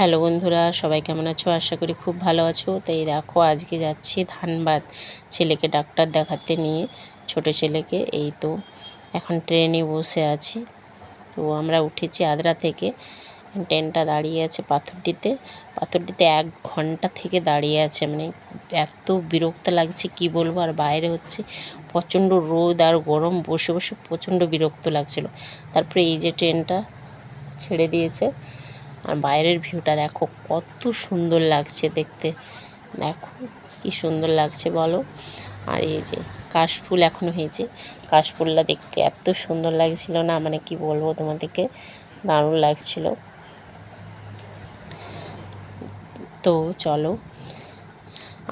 Hello বন্ধুরা, সবাই কেমন আছো? আশা করি খুব ভালো আছো। তো এই দেখো, আজকে যাচ্ছি ধানবাদ ছেলেকে ডাক্তার দেখাতে নিয়ে, ছোট ছেলেকে। এই তো এখন ট্রেনে বসে আছি। তো আমরা উঠেছি আদ্রা থেকে। ট্রেনটা দাঁড়িয়ে আছে পাথরডিতে। 1 ঘন্টা থেকে দাঁড়িয়ে আছে, মানে এত বিরক্ত লাগছে কি বলবো। আর বাইরে হচ্ছে প্রচণ্ড রোদ আর গরম, বসে বসে প্রচণ্ড বিরক্ত লাগছিল। তারপরে এই যে ট্রেনটা ছেড়ে দিয়েছে, আর বাইরের ভিউটা দেখো কত সুন্দর লাগছে দেখতে। দেখো কি সুন্দর লাগছে বলো। আর এই যে কাশফুল এখনো হয়েছে, কাশফুলটা দেখতে এত সুন্দর লাগছিল না, মানে কি বলবো তোমাদেরকে, দারুণ লাগছিল। তো চলো,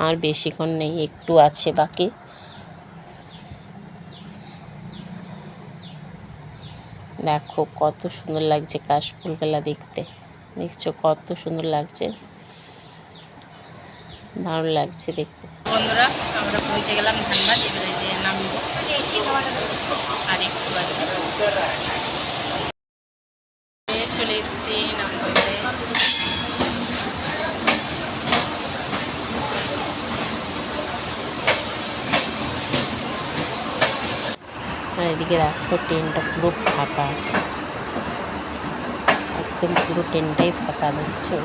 আর বেশিক্ষণ নেই, একটু আছে বাকি। দেখো কত সুন্দর লাগছে কাশফুলগুলা দেখতে, দেখছো কত সুন্দর লাগছে, দারুণ লাগছে দেখতে। বন্ধুরা, আমরা পৌঁছে গেলাম ধানবাদ। এবারে যে নামবো, আর একটু আছে, চলে এসছি নামবো। আর এদিকে দেখো ট্রেনটা পুরো ফাঁকা, একদম পুরো ট্রেনটাই ফাঁকা দেখছো।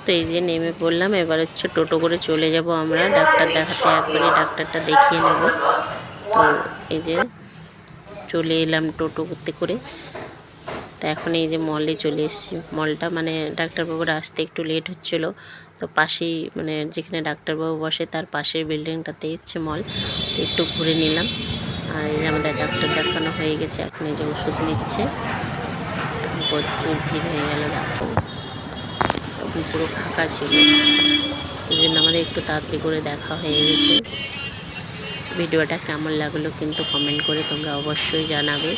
তো এই যে নেমে পড়লাম। এবার হচ্ছে টোটো করে চলে যাব আমরা ডাক্তার দেখাতে, একবারে ডাক্তারটা দেখিয়ে নেব। তো এই যে চলে এলাম টোটো করতে করে। তো এখন এই যে মলে চলে এসেছি। মলটা মানে ডাক্তারবাবুর আসতে একটু লেট হচ্ছিলো, তো পাশেই মানে যেখানে ডাক্তারবাবু বসে তার পাশের বিল্ডিংটাতে হচ্ছে মল। তো একটু ঘুরে নিলাম। আর এই যে আমাদের ডাক্তার দেখানো হয়ে গেছে, এখন এই যে ওষুধ নিচ্ছে। প্রচুর ভিড় হয়ে গেল, দেখো তখন পুরো ফাঁকা ছিল, এই জন্য আমাদের একটু তাড়াতাড়ি করে দেখা হয়ে গেছে। ভিডিওটা কেমন লাগলো কিন্তু কমেন্ট করে তোমরা অবশ্যই জানাবে।